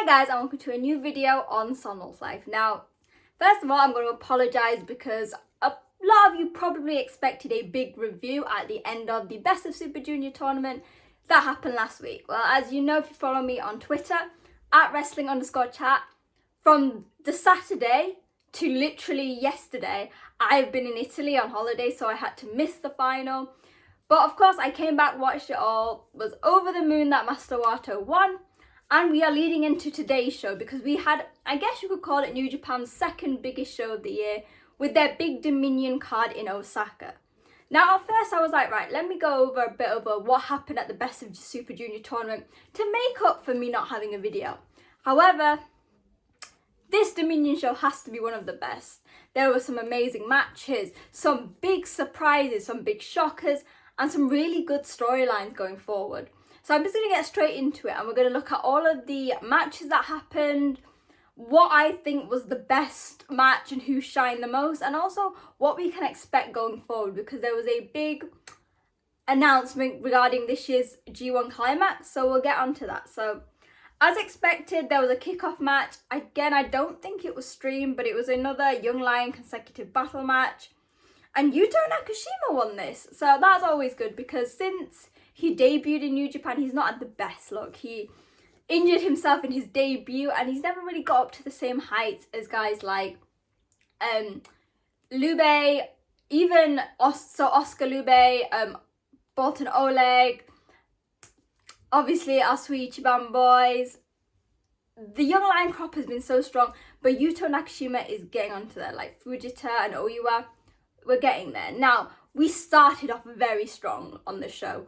Hi guys, and welcome to a new video on Sonal's life. Now, first of all, I'm going to apologise because a lot of you probably expected a big review at the end of the Best of Super Junior tournament that happened last week. Well, as you know, if you follow me on Twitter, at wrestling_chat, from the Saturday to literally yesterday, I've been in Italy on holiday, so I had to miss the final. But of course, I came back, watched it all, was over the moon that Master Wato won. And we are leading into today's show because we had, I guess you could call it New Japan's second biggest show of the year with their big Dominion card in Osaka. Now, at first I was like, right, let me go over a bit over what happened at the Best of Super Junior tournament to make up for me not having a video. However, this Dominion show has to be one of the best. There were some amazing matches, some big surprises, some big shockers, and some really good storylines going forward. So I'm just going to get straight into it and we're going to look at all of the matches that happened, what I think was the best match and who shined the most, and also what we can expect going forward because there was a big announcement regarding this year's G1 Climax, so we'll get onto that. So as expected, there was a kickoff match. Again, I don't think it was streamed, but it was another Young Lion consecutive battle match. And Yuto Nakashima won this, so that's always good because since he debuted in New Japan, he's not had the best luck. He injured himself in his debut and he's never really got up to the same heights as guys like Lube, even Oscar Lube, Bolton Oleg, obviously our sweet Ichiban boys. The Young Lion crop has been so strong, but Yuto Nakashima is getting onto there, like Fujita and Oiwa. We're getting there. Now, we started off very strong on the show.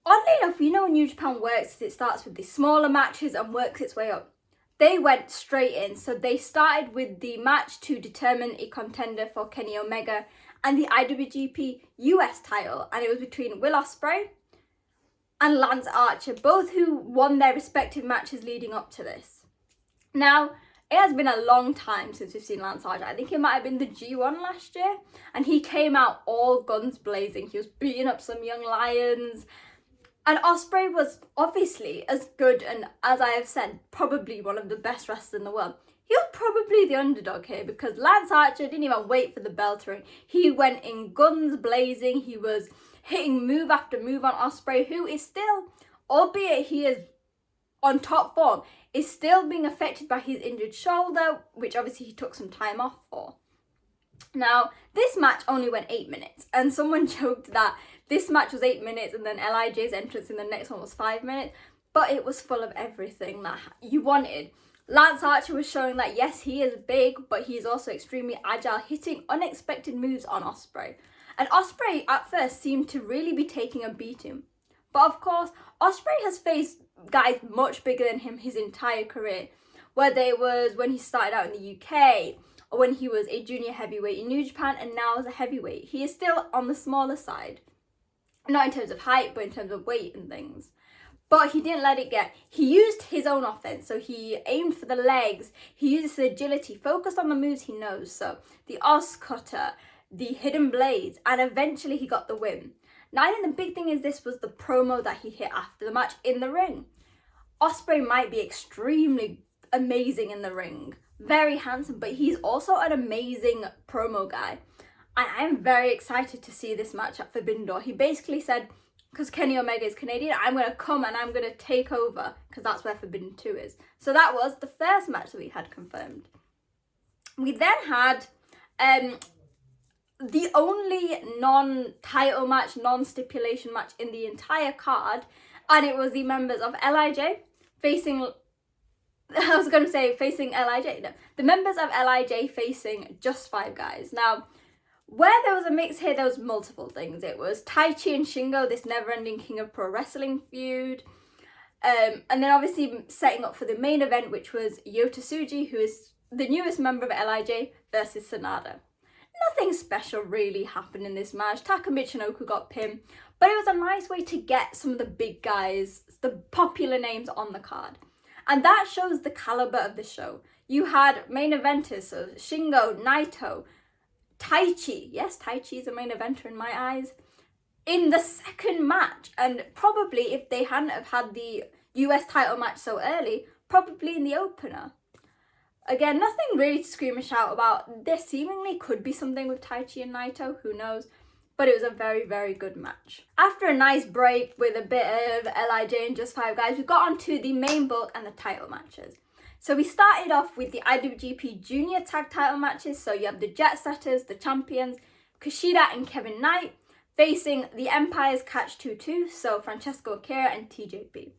Oddly enough, you know when New Japan works, it starts with the smaller matches and works its way up. They went straight in. So they started with the match to determine a contender for Kenny Omega and the IWGP US title. And it was between Will Ospreay and Lance Archer, both who won their respective matches leading up to this. Now, it has been a long time since we've seen Lance Archer. I think it might have been the G1 last year. And he came out all guns blazing. He was beating up some young lions. And Ospreay was obviously as good and, as I have said, probably one of the best wrestlers in the world. He was probably the underdog here because Lance Archer didn't even wait for the bell to ring. He went in guns blazing. He was hitting move after move on Ospreay, who is still, albeit he is on top form, is still being affected by his injured shoulder, which obviously he took some time off for. Now, this match only went 8 minutes, and someone joked that this match was 8 minutes and then LIJ's entrance in the next one was 5 minutes, but it was full of everything that you wanted. Lance Archer was showing that yes, he is big, but he is also extremely agile, hitting unexpected moves on Ospreay. And Ospreay at first seemed to really be taking a beating. But of course, Ospreay has faced guys much bigger than him his entire career, whether it was when he started out in the UK, or when he was a junior heavyweight in New Japan, and now as a heavyweight. He is still on the smaller side. Not in terms of height, but in terms of weight and things. But he didn't let it get. He used his own offense. So he aimed for the legs. He used his agility, focused on the moves he knows. So the Os Cutter, the Hidden Blades, and eventually he got the win. Now I think the big thing is this was the promo that he hit after the match in the ring. Ospreay might be extremely amazing in the ring. Very handsome, but he's also an amazing promo guy. And I'm very excited to see this match at Forbidden Door. He basically said, because Kenny Omega is Canadian, I'm going to come and I'm going to take over, because that's where Forbidden 2 is. So that was the first match that we had confirmed. We then had the only non-title match, non-stipulation match in the entire card, and it was the members of LIJ facing... I was going to say facing LIJ. No, the members of LIJ facing just 5 guys. Now, where there was a mix here, there was multiple things. It was Taichi and Shingo, this never-ending King of Pro Wrestling feud. And then obviously setting up for the main event, which was Yota Tsuji, who is the newest member of LIJ, versus Sanada. Nothing special really happened in this match. Taka Michinoku got pinned, but it was a nice way to get some of the big guys, the popular names on the card. And that shows the caliber of the show. You had main eventers, so Shingo, Naito, Taichi. Yes, Taichi is a main eventer in my eyes. In the second match, and probably if they hadn't have had the US title match so early, probably in the opener. Again, nothing really to scream and shout about. There seemingly could be something with Taichi and Naito, who knows? But it was a very, very good match. After a nice break with a bit of LIJ and Just 5 Guys, we got on to the main bulk and the title matches. So we started off with the IWGP Junior Tag title matches. So you have the Jet Setters, the champions, Kushida and Kevin Knight, facing the Empire's Catch 2-2, so Francesco Akira and TJP.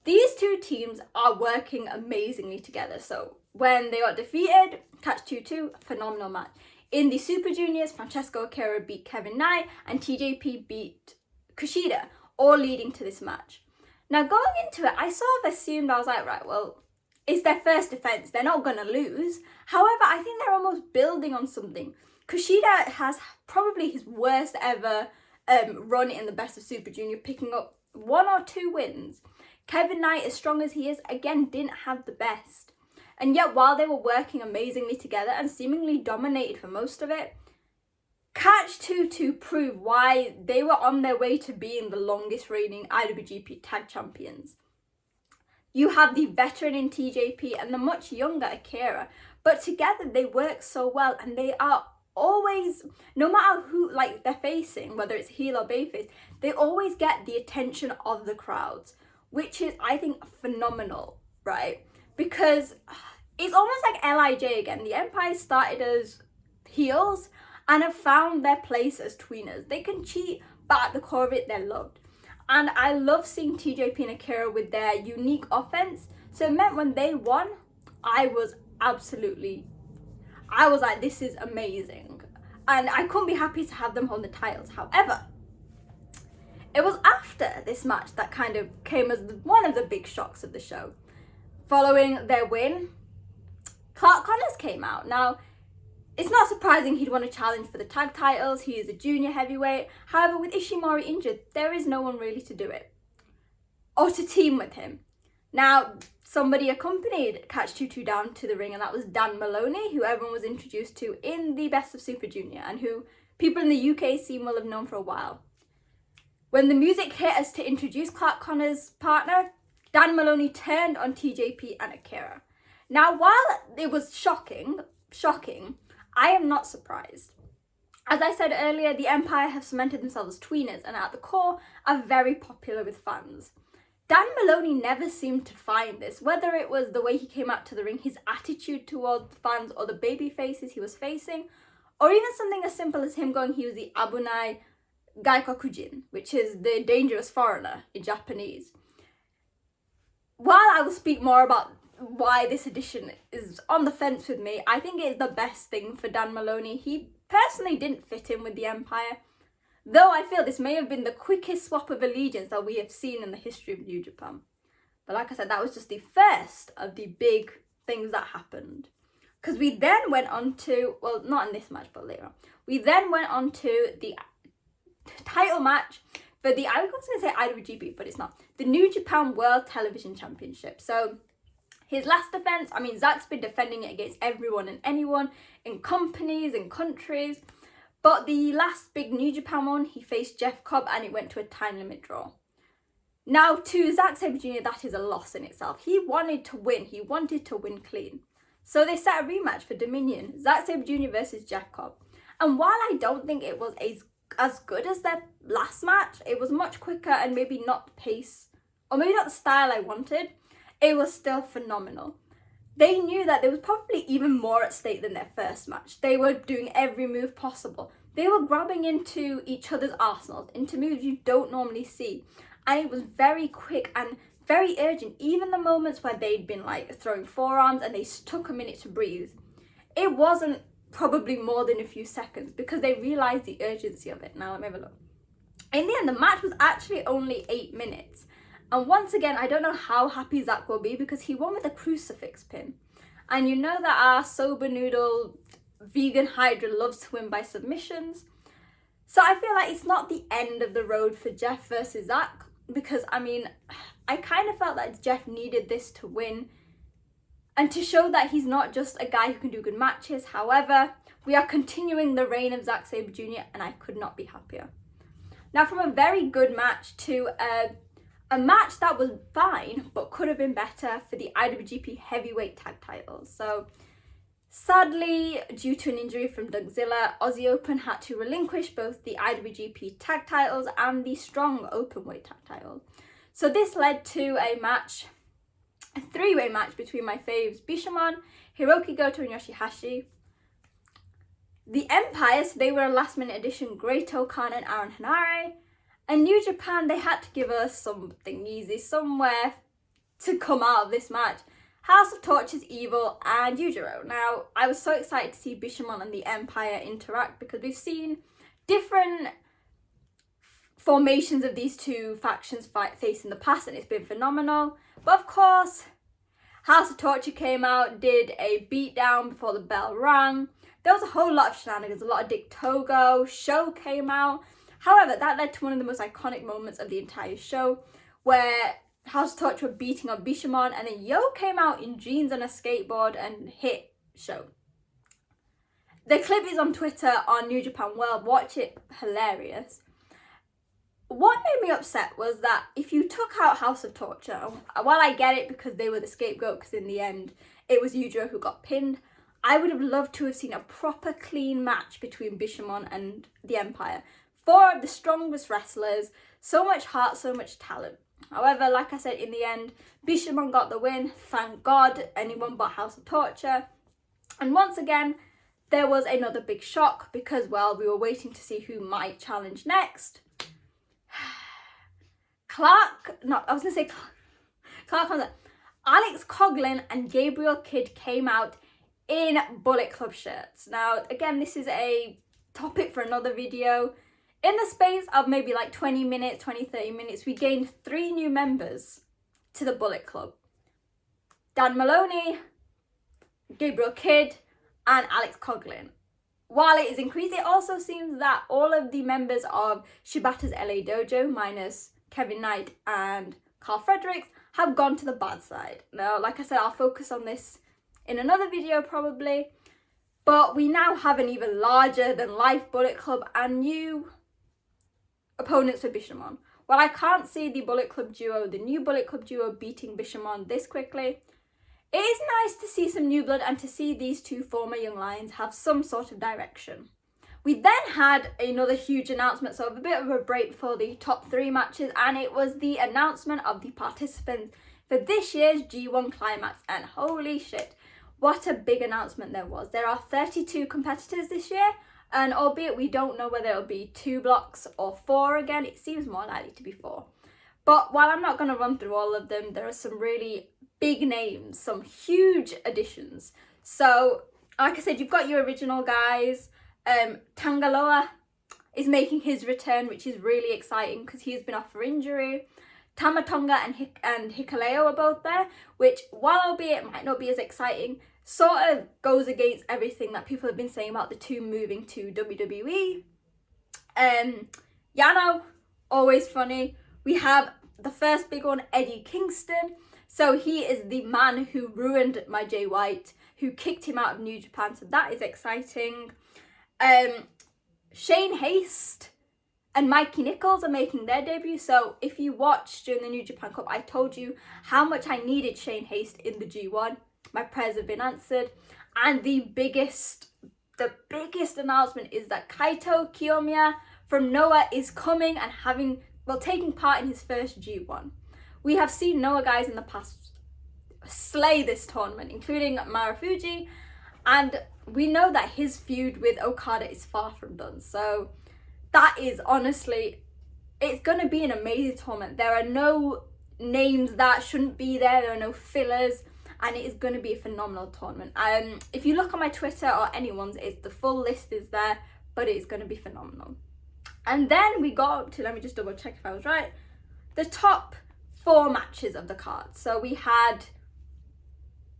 These two teams are working amazingly together. So when they got defeated, Catch 2-2, phenomenal match. In the Super Juniors, Francesco Akira beat Kevin Knight and TJP beat Kushida, all leading to this match. Now going into it, I sort of assumed, I was like, right, well, it's their first defense. They're not going to lose. However, I think they're almost building on something. Kushida has probably his worst ever run in the Best of Super Junior, picking up 1 or 2 wins. Kevin Knight, as strong as he is, again, didn't have the best. And yet, while they were working amazingly together and seemingly dominated for most of it, Catch 2-2 proved why they were on their way to being the longest reigning IWGP Tag Champions. You have the veteran in TJP and the much younger Akira, but together they work so well, and they are always, no matter who like they're facing, whether it's heel or babyface, they always get the attention of the crowds, which is, I think, phenomenal, right? Because it's almost like LIJ again. The Empire started as heels and have found their place as tweeners. They can cheat, but at the core of it, they're loved. And I love seeing TJP and Akira with their unique offense. So it meant when they won, I was like, this is amazing. And I couldn't be happy to have them hold the titles. However, it was after this match that kind of came as one of the big shocks of the show. Following their win, Clark Connors came out. Now, it's not surprising he'd want to challenge for the tag titles. He is a junior heavyweight. However, with Ishimori injured, there is no one really to do it or to team with him. Now, somebody accompanied Catch 2-2 down to the ring, and that was Dan Maloney, who everyone was introduced to in the Best of Super Junior and who people in the UK scene will have known for a while. When the music hit us to introduce Clark Connors' partner, Dan Maloney turned on TJP and Akira. Now, while it was shocking, I am not surprised. As I said earlier, the Empire have cemented themselves as tweeners and at the core are very popular with fans. Dan Maloney never seemed to find this, whether it was the way he came out to the ring, his attitude towards the fans or the baby faces he was facing, or even something as simple as him going he was the Abunai Gaikokujin, which is the dangerous foreigner in Japanese. While I will speak more about why this edition is on the fence with me, I think it is the best thing for Dan Maloney. He personally didn't fit in with the Empire, though I feel this may have been the quickest swap of allegiance that we have seen in the history of New Japan. But like I said, that was just the first of the big things that happened. Because we then went on to, well, not in this match, but later on, we then went on to the title match for the, I was going to say IWGP, but it's not, the New Japan World Television Championship. So his last defense, I mean, Zack's been defending it against everyone and anyone in companies and countries. But the last big New Japan one, he faced Jeff Cobb and it went to a time limit draw. Now, to Zack Sabre Jr., that is a loss in itself. He wanted to win. He wanted to win clean. So they set a rematch for Dominion, Zack Sabre Jr. versus Jeff Cobb. And while I don't think it was as good as their last match, it was much quicker and maybe not the pace, or maybe not the style I wanted, it was still phenomenal. They knew that there was probably even more at stake than their first match. They were doing every move possible. They were grabbing into each other's arsenals, into moves you don't normally see. And it was very quick and very urgent. Even the moments where they'd been like throwing forearms and they took a minute to breathe, it wasn't probably more than a few seconds because they realized the urgency of it. Now let me have a look. In the end, the match was actually only 8 minutes. And once again, I don't know how happy Zack will be because he won with a crucifix pin. And you know that our sober noodle vegan Hydra loves to win by submissions. So I feel like it's not the end of the road for Jeff versus Zack, because I mean, I kind of felt that Jeff needed this to win and to show that he's not just a guy who can do good matches. However, we are continuing the reign of Zack Sabre Jr. and I could not be happier. Now, from a very good match to a a match that was fine but could have been better for the IWGP Heavyweight Tag titles. So sadly, due to an injury from Dougzilla, Aussie Open had to relinquish both the IWGP Tag titles and the Strong Openweight Tag titles. So this led to a three-way match between my faves Bishamon, Hiroki Goto and Yoshihashi. The Empire, so they were a last-minute addition, Great-O-Khan and Aaron Henare. And New Japan, they had to give us something easy, somewhere to come out of this match. House of Torches, Evil and Yujiro. Now, I was so excited to see Bishamon and the Empire interact because we've seen different formations of these two factions face in the past and it's been phenomenal. But of course, House of Torture came out, did a beatdown before the bell rang. There was a whole lot of shenanigans, a lot of Dick Togo. Show came out. However, that led to one of the most iconic moments of the entire show where House of Torture were beating on Bishamon and then Yo came out in jeans and a skateboard and hit Show. The clip is on Twitter on New Japan World. Watch it, hilarious. What made me upset was that if you took out House of Torture, while I get it because they were the scapegoat because in the end it was Yujiro who got pinned, I would have loved to have seen a proper clean match between Bishamon and the Empire. Four of the strongest wrestlers, so much heart, so much talent. However, like I said, in the end, Bishamon got the win. Thank God, anyone but House of Torture. And once again, there was another big shock because, well, we were waiting to see who might challenge next. Alex Coughlin and Gabriel Kidd came out in Bullet Club shirts. Now, again, this is a topic for another video. In the space of maybe like 20 minutes, 30 minutes, we gained 3 new members to the Bullet Club. Dan Maloney, Gabriel Kidd, and Alex Coughlin. While it is increased, it also seems that all of the members of Shibata's LA Dojo, minus Kevin Knight and Carl Fredericks, have gone to the bad side. Now, like I said, I'll focus on this in another video probably. But we now have an even larger than life Bullet Club and new opponents for Bishamon. While I can't see the new Bullet Club duo beating Bishamon this quickly, it is nice to see some new blood and to see these two former Young Lions have some sort of direction. We then had another huge announcement, so a bit of a break before the top 3 matches, and it was the announcement of the participants for this year's G1 Climax, and holy shit, what a big announcement there was. There are 32 competitors this year, and albeit we don't know whether it'll be 2 blocks or 4 again, it seems more likely to be 4. But while I'm not going to run through all of them, there are some really big names, some huge additions. So, like I said, you've got your original guys. Tangaloa is making his return, which is really exciting because he's been off for injury. Tamatonga and Hikaleo are both there, which, while albeit might not be as exciting, sort of goes against everything that people have been saying about the two moving to WWE. Yano, always funny. We have the first big one, Eddie Kingston. So he is the man who ruined my Jay White, who kicked him out of New Japan. So that is exciting. Shane Haste and Mikey Nichols are making their debut. So if you watched during the New Japan Cup, I told you how much I needed Shane Haste in the G1. My prayers have been answered. And the biggest announcement is that Kaito Kiyomiya from Noah is coming and taking part in his first G1. We have seen Noah guys in the past slay this tournament, including Marufuji, and we know that his feud with Okada is far from done. So that is honestly, it's going to be an amazing tournament. There are no names that shouldn't be there. There are no fillers, and it is going to be a phenomenal tournament. If you look on my Twitter or anyone's, the full list is there, but it is going to be phenomenal. And then we got up to, let me just double check if I was right, the top 4 matches of the card. So we had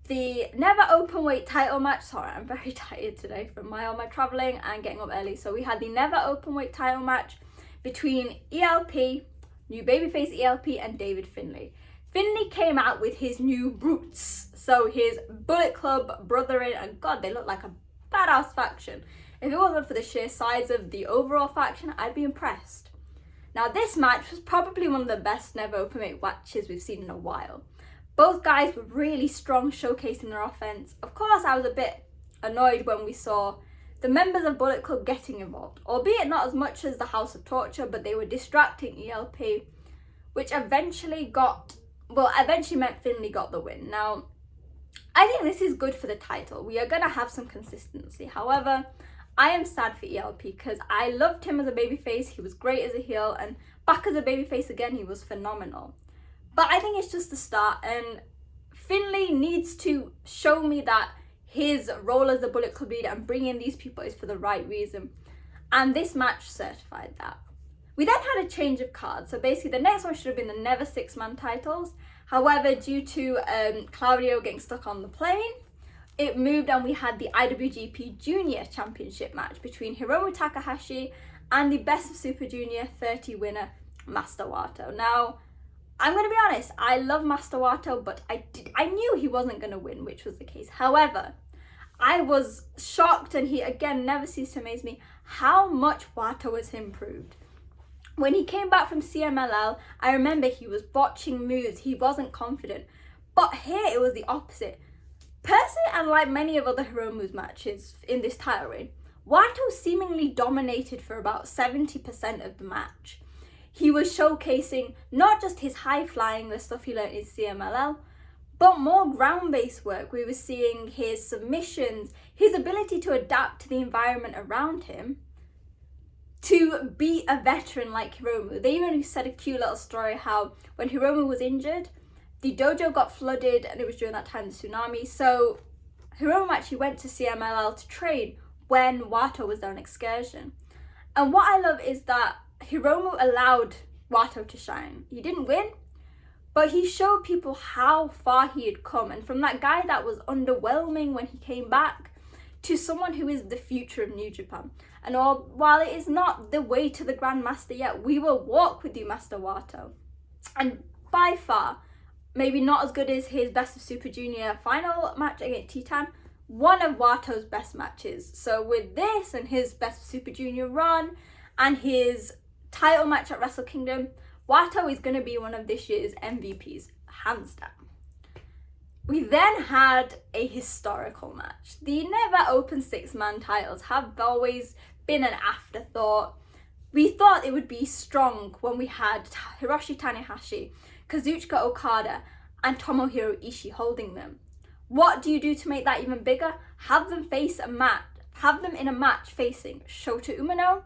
the Never Openweight title match. Sorry, I'm very tired today from all my travelling and getting up early. So we had the Never Openweight title match between ELP, new babyface ELP, and David Finlay. Finlay came out with his new roots. So his Bullet Club brothering, and God, they look like a badass faction. If it wasn't for the sheer size of the overall faction, I'd be impressed. Now this match was probably one of the best never openweight matches we've seen in a while. Both guys were really strong, showcasing their offense. Of course, I was a bit annoyed when we saw the members of Bullet Club getting involved, albeit not as much as the House of Torture, but they were distracting ELP, which eventually meant Finlay got the win. Now, I think this is good for the title. We are going to have some consistency. However, I am sad for ELP because I loved him as a babyface. He was great as a heel, and back as a babyface again, he was phenomenal. But I think it's just the start, and Finlay needs to show me that his role as the Bullet Club leader and bringing these people is for the right reason. And this match certified that. We then had a change of cards. So basically the next one should have been the Never Six-Man titles. However, due to Claudio getting stuck on the plane, it moved and we had the IWGP Junior Championship match between Hiromu Takahashi and the Best of Super Junior 30 winner, Master Wato. Now, I'm going to be honest, I love Master Wato, but I knew he wasn't going to win, which was the case. However, I was shocked, and he again never ceased to amaze me, how much Wato has improved. When he came back from CMLL, I remember he was botching moves, he wasn't confident. But here it was the opposite. Personally, unlike many of other Hiromu's matches in this title reign, Wato seemingly dominated for about 70% of the match. He was showcasing not just his high flying, the stuff he learned in CMLL, but more ground-based work. We were seeing his submissions, his ability to adapt to the environment around him, to be a veteran like Hiromu. They even said a cute little story how when Hiromu was injured, the dojo got flooded, and it was during that time the tsunami. So Hiromu actually went to CMLL to train when Wato was there on excursion. And what I love is that Hiromu allowed Wato to shine. He didn't win, but he showed people how far he had come. And from that guy that was underwhelming when he came back to someone who is the future of New Japan. And while it is not the way to the Grandmaster yet, we will walk with you, Master Wato. And by far, maybe not as good as his Best of Super Junior final match against Titan, one of Wato's best matches. So with this and his Best of Super Junior run and his title match at Wrestle Kingdom, Wato is going to be one of this year's MVPs, hands down. We then had a historical match. The never open six-man titles have always been an afterthought. We thought it would be strong when we had Hiroshi Tanahashi, Kazuchika Okada, and Tomohiro Ishii holding them. What do you do to make that even bigger? Have them in a match facing Shota Umino,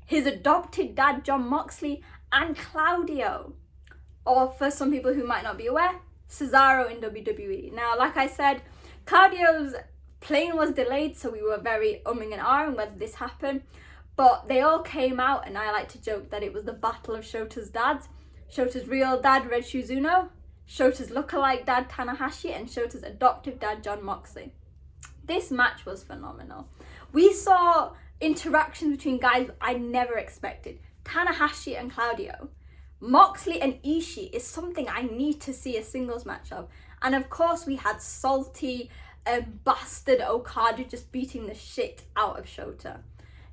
his adopted dad Jon Moxley, and Claudio. Or for some people who might not be aware, Cesaro in WWE. Now, like I said, Claudio's plane was delayed, so we were very umming and ahhing whether this happened. But they all came out, and I like to joke that it was the battle of Shota's dads. Shota's real dad, Red Shoes Uno, Shota's lookalike dad, Tanahashi, and Shota's adoptive dad, Jon Moxley. This match was phenomenal. We saw interactions between guys I never expected. Tanahashi and Claudio. Moxley and Ishii is something I need to see a singles match of. And of course we had salty, bastard Okada just beating the shit out of Shota.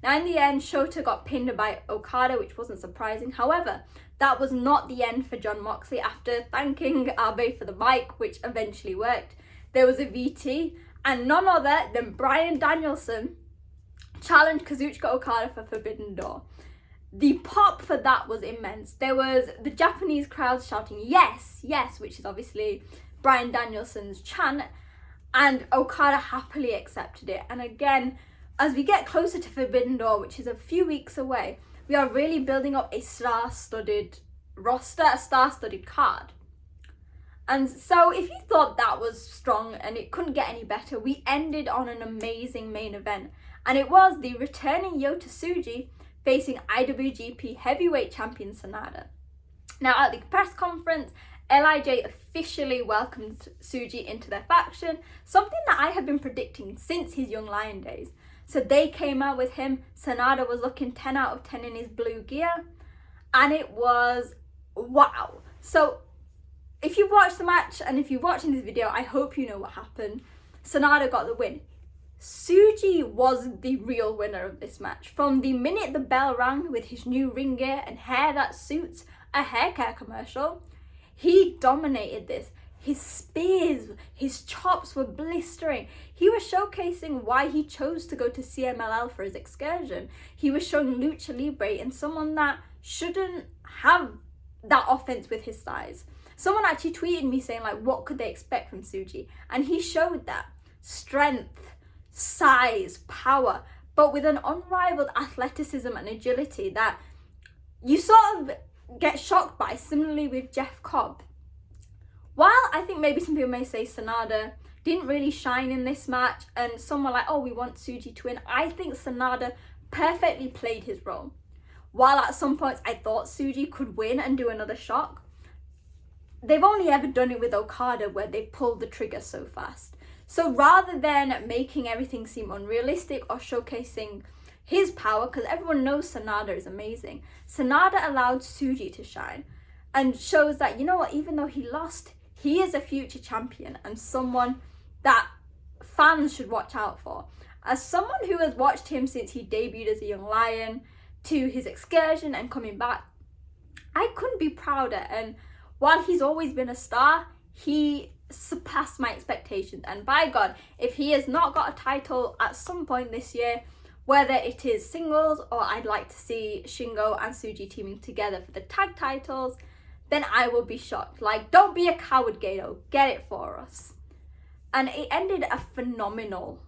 Now in the end, Shota got pinned by Okada, which wasn't surprising. However, that was not the end for Jon Moxley. After thanking Abe for the mic, which eventually worked, there was a VT, and none other than Bryan Danielson challenged Kazuchika Okada for Forbidden Door. The pop for that was immense. There was the Japanese crowd shouting, "Yes, yes," which is obviously Bryan Danielson's chant, and Okada happily accepted it. And again, as we get closer to Forbidden Door, which is a few weeks away, we are really building up a star-studded roster, a star-studded card. And so if you thought that was strong and it couldn't get any better, we ended on an amazing main event. And it was the returning Yota Tsuji facing IWGP Heavyweight Champion Sanada. Now at the press conference, LIJ officially welcomed Tsuji into their faction, something that I had been predicting since his Young Lion days. So they came out with him. Sanada was looking 10 out of 10 in his blue gear, and it was wow. So if you watched the match and if you're watching this video, I hope you know what happened. Sanada got the win. Suji was the real winner of this match. From the minute the bell rang with his new ring gear and hair that suits a hair care commercial, he dominated this. His spears, his chops were blistering. He was showcasing why he chose to go to CMLL for his excursion. He was showing Lucha Libre in someone that shouldn't have that offense with his size. Someone actually tweeted me saying, like, what could they expect from Suji? And he showed that. Strength, size, power, but with an unrivaled athleticism and agility that you sort of get shocked by, similarly with Jeff Cobb. While I think maybe some people may say Sanada didn't really shine in this match, and some were like, oh, we want Suji to win, I think Sanada perfectly played his role. While at some points I thought Suji could win and do another shock, they've only ever done it with Okada where they've pulled the trigger so fast. So rather than making everything seem unrealistic or showcasing his power, because everyone knows Sanada is amazing, Sanada allowed Suji to shine and shows that, you know what, even though he lost, he is a future champion and someone that fans should watch out for. As someone who has watched him since he debuted as a young lion to his excursion and coming back, I couldn't be prouder. And while he's always been a star, he surpassed my expectations. And by God, if he has not got a title at some point this year, whether it is singles or I'd like to see Shingo and Suji teaming together for the tag titles, then I will be shocked. Like, don't be a coward, Gato. Get it for us. And it ended a phenomenal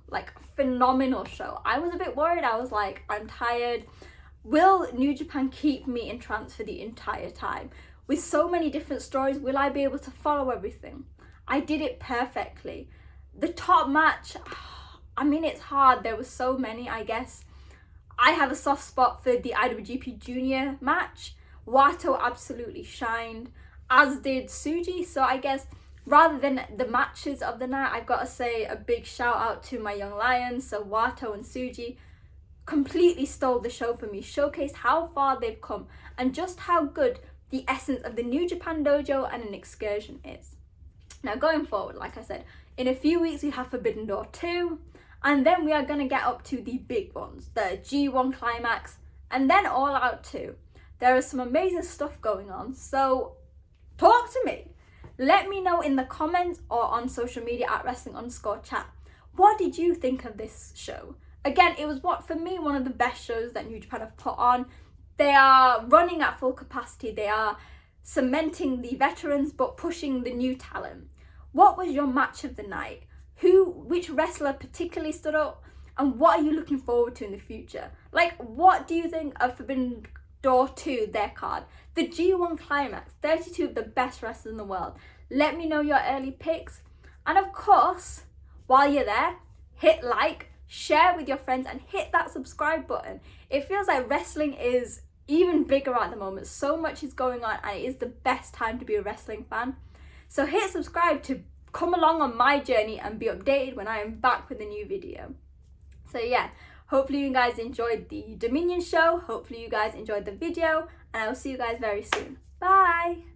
show. I was a bit worried. I was like, I'm tired. Will New Japan keep me entranced for the entire time? With so many different stories, will I be able to follow everything? I did it perfectly. The top match, I mean, it's hard. There were so many, I guess. I have a soft spot for the IWGP Junior match. Wato absolutely shined, as did Suji. So I guess rather than the matches of the night, I've got to say a big shout out to my young lions. So Wato and Suji completely stole the show for me, showcased how far they've come and just how good the essence of the New Japan Dojo and an excursion is. Now going forward, like I said, in a few weeks we have Forbidden Door 2, and then we are going to get up to the big ones, the G1 Climax, and then All Out 2. There is some amazing stuff going on, so talk to me. Let me know in the comments or on social media at wrestling_chat. What did you think of this show? Again, it was for me one of the best shows that New Japan have put on. They are running at full capacity. They are cementing the veterans but pushing the new talent. What was your match of the night? Which wrestler particularly stood up? And what are you looking forward to in the future? Like, what do you think of Forbidden Door 2, their card? The G1 Climax, 32 of the best wrestlers in the world. Let me know your early picks. And of course, while you're there, hit like, share with your friends, and hit that subscribe button. It feels like wrestling is even bigger at the moment. So much is going on and it is the best time to be a wrestling fan. So hit subscribe to come along on my journey and be updated when I am back with a new video. So yeah, hopefully you guys enjoyed the Dominion show. Hopefully you guys enjoyed the video, and I will see you guys very soon. Bye!